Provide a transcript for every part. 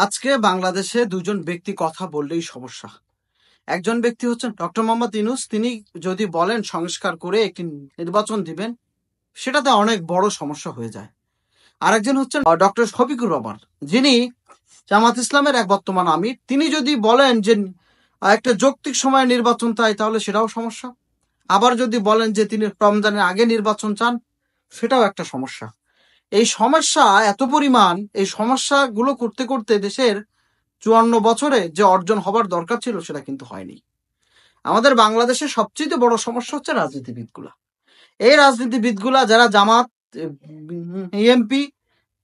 আজকে বাংলাদেশে দুজন ব্যক্তি কথা বললেই সমস্যা। একজন ব্যক্তি হচ্ছেন ডক্টর মোহাম্মদ ইউনূস। তিনি যদি বলেন সংস্কার করে একটি নির্বাচন দিবেন, সেটাতে অনেক বড় সমস্যা হয়ে যায়। আরেকজন হচ্ছেন ডক্টর শফিকুর রহমান, যিনি জামাত ইসলামের এক বর্তমান আমির। তিনি যদি বলেন যে একটা যৌক্তিক সময়ে নির্বাচন চাই, তাহলে সেটাও সমস্যা। আবার যদি বলেন যে তিনি রমজানের আগে নির্বাচন চান, সেটাও একটা সমস্যা। এই সমস্যা এত পরিমাণ, এই সমস্যাগুলো করতে করতে দেশের ৫৪ বছরে যে অর্জন হবার দরকার ছিল সেটা কিন্তু হয়নি। আমাদের বাংলাদেশের সবচেয়ে বড় সমস্যা হচ্ছে রাজনীতিবিদগুলা। এই রাজনীতিবিদগুলা যারা জামাত, বিএনপি,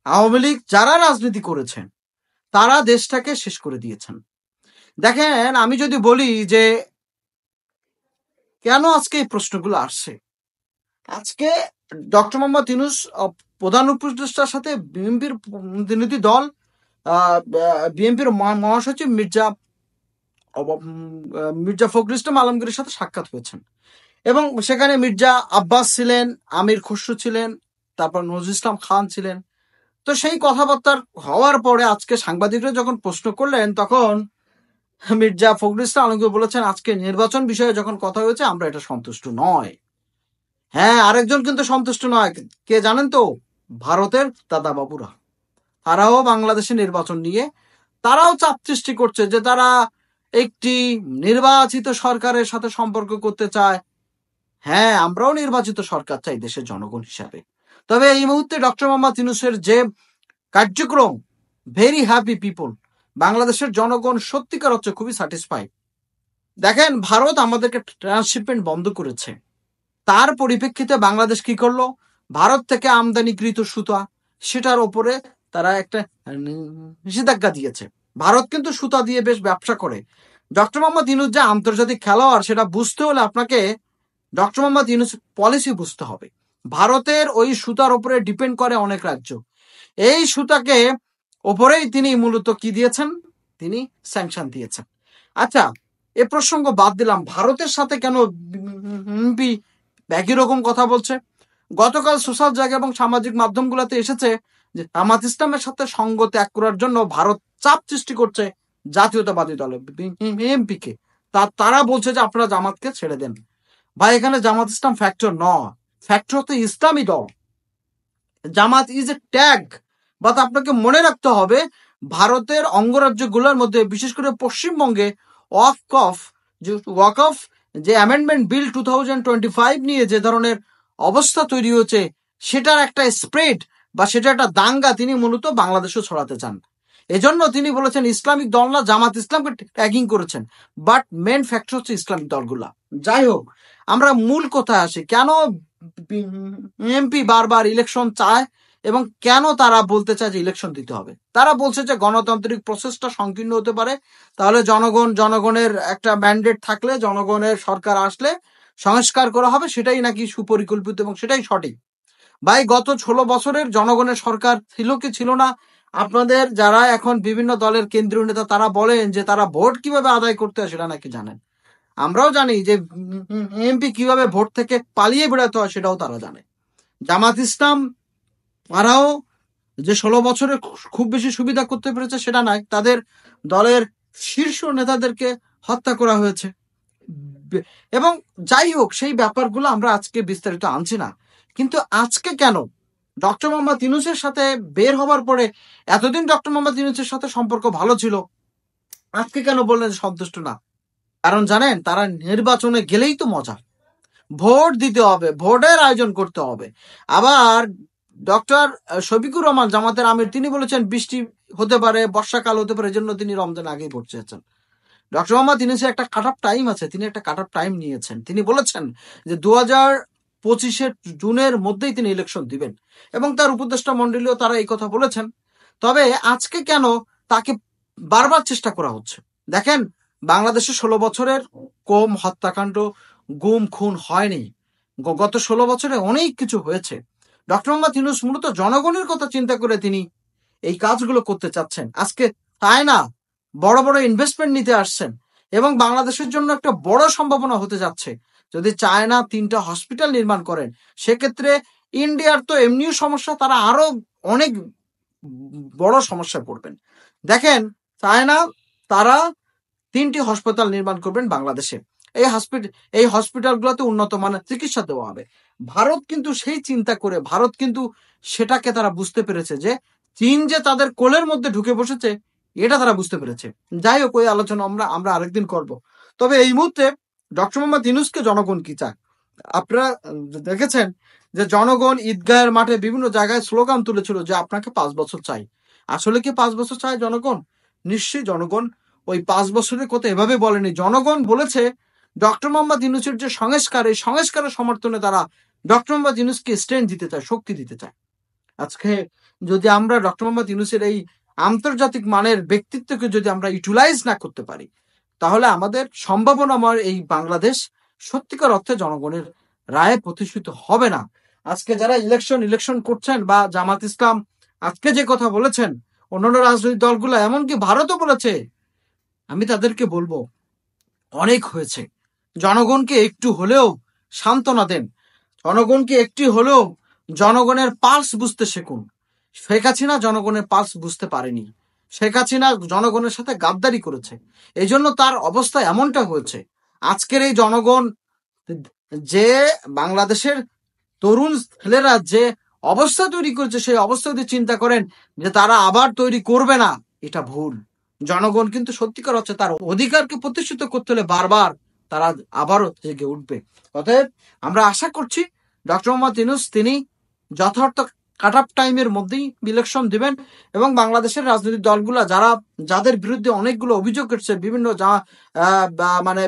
আওয়ামী লীগ যারা রাজনীতি করেছেন, তারা দেশটাকে শেষ করে দিয়েছেন। দেখেন, আমি যদি বলি যে কেন আজকে এই প্রশ্নগুলো আসছে, আজকে ডক্টর মোহাম্মদ ইউনূস প্রধান উপদেষ্টার সাথে বিএনপির প্রতিনিধি দল, বিএনপির মহাসচিব মির্জা ফখরুল ইসলাম আলমগীরের সাথে সাক্ষাৎ হয়েছেন, এবং সেখানে মির্জা আব্বাস ছিলেন, আমির খসরু ছিলেন, তারপর নজরুল ইসলাম খান ছিলেন। তো সেই কথাবার্তা হওয়ার পরে আজকে সাংবাদিকরা যখন প্রশ্ন করলেন, তখন মির্জা ফখরুল ইসলাম আলমগীর বলেছেন, আজকে নির্বাচন বিষয়ে যখন কথা হয়েছে আমরা এটা সন্তুষ্ট নয়। হ্যাঁ, আরেকজন কিন্তু সন্তুষ্ট নয়। কে জানেন তো? ভারতের দাদা বাবুরা। তারাও বাংলাদেশের নির্বাচন নিয়ে তারাও চাপ সৃষ্টি করছে যে তারা একটি নির্বাচিত সরকারের সাথে সম্পর্ক করতে চায়। হ্যাঁ, আমরাও নির্বাচিত সরকার চাই দেশের জনগণ হিসাবে। তবে এই মুহূর্তে ডক্টর মোহাম্মদ ইউনূসের যে কার্যক্রম, ভেরি হ্যাপি পিপল, বাংলাদেশের জনগণ সত্যিকার হচ্ছে খুবই স্যাটিসফাইড। দেখেন, ভারত আমাদেরকে ট্রান্সশিপমেন্ট বন্ধ করেছে। তার পরিপ্রেক্ষিতে বাংলাদেশ কি করলো? ভারত থেকে আমদানিকৃত সুতা, সেটার উপরে তারা একটা নিষেধাজ্ঞা দিয়েছে। ভারত কিন্তু সুতা দিয়ে বেশ ব্যবসা করে। ডক্টর মোহাম্মদ ইউনূস যে আন্তর্জাতিক খেলোয়াড়, সেটা বুঝতে হলে আপনাকে ডক্টর মোহাম্মদ ইউনূস পলিসি বুঝতে হবে। ভারতের ওই সুতার উপরে ডিপেন্ড করে অনেক রাজ্য। এই সুতাকে ওপরেই তিনি মূলত কি দিয়েছেন? তিনি স্যাংশন দিয়েছেন। আচ্ছা, এ প্রসঙ্গ বাদ দিলাম। ভারতের সাথে কেন বিএনপি একই রকম কথা বলছে? গতকাল সোশ্যাল জায়গা এবং সামাজিক মাধ্যমগুলোতে এসেছে যে জামাত ইসলামের সাথে সঙ্গ ত্যাগ করার জন্য ভারত চাপ সৃষ্টি করছে জাতীয়তাবাদী দলে বিএনপি কে। তারা বলছে যে আপনারা জামাতকে ছেড়ে দেন। ভাই, এখানে জামাত ইসলাম ফ্যাক্টর নয়, ফ্যাক্টর হচ্ছে ইসলামী দল। জামাত ইজ এ ট্যাগ। বাট আপনাকে মনে রাখতে হবে, ভারতের অঙ্গরাজ্যগুলোর মধ্যে, বিশেষ করে পশ্চিমবঙ্গে ওয়াকফ যে অ্যামেন্ডমেন্ট বিল 2025 নিয়ে যে ধরনের অবস্থা তৈরি হয়েছে, সেটার একটা স্প্রেড বা সেটা একটা দাঙ্গা তিনি মূলত বাংলাদেশও ছড়াতে চান। এজন্য তিনি বলেছেন ইসলামিক দল না, জামাত ইসলামকে ট্যাগিং করেছেন। বাট মেন ফ্যাক্টর হচ্ছে ইসলামিক দলগুলা। যাই হোক, আমরা মূল কোথায় আসি। কেন এমপি বারবার ইলেকশন চায় এবং কেন তারা বলতে চায় যে ইলেকশন দিতে হবে? তারা বলছে যে গণতান্ত্রিক প্রসেসটা সংকীর্ণ হতে পারে, তাহলে জনগণের একটা ম্যান্ডেট থাকলে, জনগণের সরকার আসলে সংস্কার করা হবে, সেটাই নাকি সুপরিকল্পিত এবং সেটাই সঠিক। ভাই, গত 16 বছরের জনগণের সরকার ছিল কি ছিল না? আপনাদের যারা এখন বিভিন্ন দলের কেন্দ্রীয় নেতা, তারা বলেন যে তারা ভোট কিভাবে আদায় করতে হয় সেটা নাকি জানেন। আমরাও জানি যে এমপি কিভাবে ভোট থেকে পালিয়ে বেড়াতে হয়, সেটাও তারা জানে। জামাত ইসলাম তারাও যে 16 বছরে খুব বেশি সুবিধা করতে পেরেছে সেটা নয়, তাদের দলের শীর্ষ নেতাদেরকে হত্যা করা হয়েছে। এবং যাই হোক, সেই ব্যাপারগুলো আমরা আজকে বিস্তারিত আনছি না। কিন্তু আজকে কেন ডক্টর মোহাম্মদ ইউনূসের সাথে বের হবার পরে, এতদিন ডক্টর মোহাম্মদ ইউনূসের সাথে সম্পর্ক ভালো ছিল, আজকে কেন বললেন সন্তুষ্ট না? কারণ জানেন, তারা নির্বাচনে গেলেই তো মজা, ভোট দিতে হবে, ভোটের আয়োজন করতে হবে। আবার ডক্টর শফিকুর রহমান, জামাতের আমির, তিনি বলেছেন বৃষ্টি হতে পারে, বর্ষাকাল হতে পারে, এজন্য তিনি রমজান আগেই ভোট চেয়েছেন। ডক্টর মোহাম্মদ ইউনূসের একটা কাট অফ টাইম আছে, তিনি একটা কাট অফ টাইম নিয়েছেন। তিনি বলেছেন যে 2025 জুনের মধ্যেই তিনি ইলেকশন দিবেন, এবং তার উপদেষ্টা মন্ডলীও তারা এই কথা বলেছেন। তবে আজকে কেন তাকে বারবার চেষ্টা করা হচ্ছে? দেখেন, বাংলাদেশে 16 বছরের কম হত্যাকাণ্ড, গুম খুন হয়নি। গত 16 বছরে অনেক কিছু হয়েছে। ডক্টর মোহাম্মদ ইউনূস মূলত জনগণের কথা চিন্তা করে তিনি এই কাজগুলো করতে চাচ্ছেন। আজকে তাই না, বড় বড় ইনভেস্টমেন্ট নিতে আসছেন, এবং বাংলাদেশের জন্য একটা বড় সম্ভাবনা হতে যাচ্ছে। যদি চায়না 3টা হসপিটাল নির্মাণ করেন, সেক্ষেত্রে ইন্ডিয়ার তো এমনিও সমস্যা, তারা আরো অনেক বড় সমস্যায় পড়বেন। দেখেন, চায়না তারা 3টি হাসপাতাল নির্মাণ করবেন বাংলাদেশে। এই হসপিটালগুলোতে উন্নত মানের চিকিৎসা দেওয়া হবে। ভারত কিন্তু সেই চিন্তা করে, ভারত কিন্তু সেটাকে তারা বুঝতে পেরেছে যে চীন যে তাদের কোলের মধ্যে ঢুকে বসেছে, এটা তারা বুঝতে পেরেছে। যাই হোক, ওই আলোচনা আমরা আরেকদিন করব। তবে এই মুহূর্তে ডক্টর মোহাম্মদ ইউনূসকে জনগণ কি চায়? আপনারা দেখেছেন যে জনগণ ঈদগাহের মাঠে বিভিন্ন জায়গায় স্লোগান তুলেছিল যে আপনাকে 5 বছর চাই। আসলে কি 5 বছর চায় জনগণ? নিশ্চয়ই জনগণ ওই 5 বছরের কথা এভাবে বলেনি। জনগণ বলেছে ডক্টর মোহাম্মদ ইউনূসের যে সংস্কার, এই সংস্কারের সমর্থনে তারা ডক্টর মোহাম্মদ ইউনূসকে স্ট্রেংথ দিতে চায়, শক্তি দিতে চায়। আজকে যদি আমরা ডক্টর মোহাম্মদ ইউনূসের এই আন্তর্জাতিক মানের ব্যক্তিত্বকে যদি আমরা ইউটিলাইজ না করতে পারি, তাহলে আমাদের সম্ভাবনাময় এই বাংলাদেশ সত্যিকার অর্থে জনগণের রায়ে প্রতিষ্ঠিত হবে না। আজকে যারা ইলেকশন করছেন বা জামাত ইসলাম আজকে যে কথা বলেছেন, অন্যান্য রাজনৈতিক দলগুলো এমনকি ভারতও বলেছে, আমি তাদেরকে বলবো অনেক হয়েছে। জনগণকে একটু হলেও সান্ত্বনা দেন, জনগণকে একটি হলেও জনগণের পালস বুঝতে শিখুন। শেখ হাসিনা জনগণের পালস বুঝতে পারেনি। শেখ হাসিনা জনগণের সাথে গাদ্দারি করেছে, এই জন্য তার অবস্থা এমনটা হয়েছে। আজকের এই জনগণ যে বাংলাদেশের তরুণ ছেলেরা যে অবস্থা তৈরি করেছে, সেই অবস্থা যদি চিন্তা করেন যে তারা আবার তৈরি করবে না, এটা ভুল। জনগণ কিন্তু সত্যিকার হচ্ছে তার অধিকারকে প্রতিষ্ঠিত করতে হলে বারবার তারা আবারও জেগে উঠবে। অতএব আমরা আশা করছি ডক্টর মোহাম্মদ ইউনূস তিনি যথার্থ কাট অফ টাইমের মধ্যেই ইলেকশন দিবেন এবং বাংলাদেশের রাজনৈতিক দলগুলো যাদের বিরুদ্ধে অনেকগুলো অভিযোগ করছে,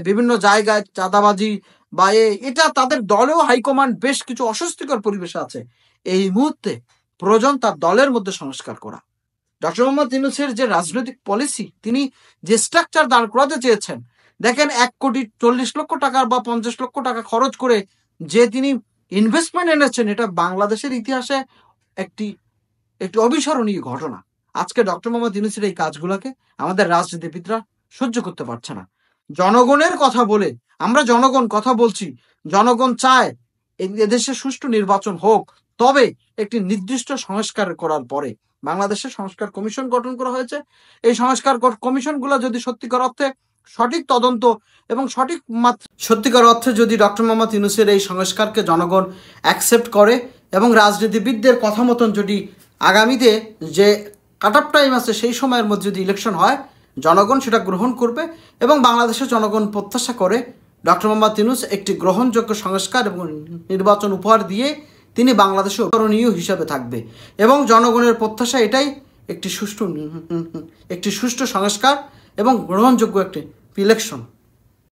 বিভিন্ন জায়গায় চাঁদাবাজি বা এটা তাদের দলেও হাইকমান্ড বেশ কিছু অস্বস্তিকর পরিবেশে আছে। এই মুহূর্তে প্রয়োজন তার দলের মধ্যে সংস্কার করা। ডক্টর মোহাম্মদ ইউনূসের যে রাজনৈতিক পলিসি, তিনি যে স্ট্রাকচার দাঁড় করাতে চেয়েছেন, দেখেন 1,40,00,000 টাকা বা 50 লক্ষ টাকা খরচ করে যে তিনি ইনভেস্টমেন্ট এনেছেন, এটা বাংলাদেশের ইতিহাসে একটি অবিস্মরণীয় ঘটনা। আজকে ডক্টর মোহাম্মদ ইউনূসের এই কাজগুলোকে আমাদের রাজনীতিবিদরা সহ্য করতে পারছে না। জনগণের কথা বলে আমরা জনগণ কথা বলছি, জনগণ চায় এদেশে সুষ্ঠু নির্বাচন হোক, তবে একটি নির্দিষ্ট সংস্কার করার পরে। বাংলাদেশে সংস্কার কমিশন গঠন করা হয়েছে। এই সংস্কার কমিশনগুলো যদি সত্যিকার অর্থে সঠিক তদন্ত এবং সত্যিকার অর্থে যদি ডক্টর মোহাম্মদ ইউনূসের এই সংস্কারকে জনগণ অ্যাকসেপ্ট করে এবং রাজনীতিবিদদের কথা মতন যদি আগামীতে যে কাট অফ টাইম আছে সেই সময়ের মধ্যে যদি ইলেকশন হয়, জনগণ সেটা গ্রহণ করবে এবং বাংলাদেশের জনগণ প্রত্যাশা করে ডক্টর মোহাম্মদ ইউনূস একটি গ্রহণযোগ্য সংস্কার এবং নির্বাচন উপহার দিয়ে তিনি বাংলাদেশে অনুকরণীয় হিসাবে থাকবে এবং জনগণের প্রত্যাশা এটাই, একটি সুষ্ঠু সংস্কার এবং গ্রহণযোগ্য একটি ইলেকশন।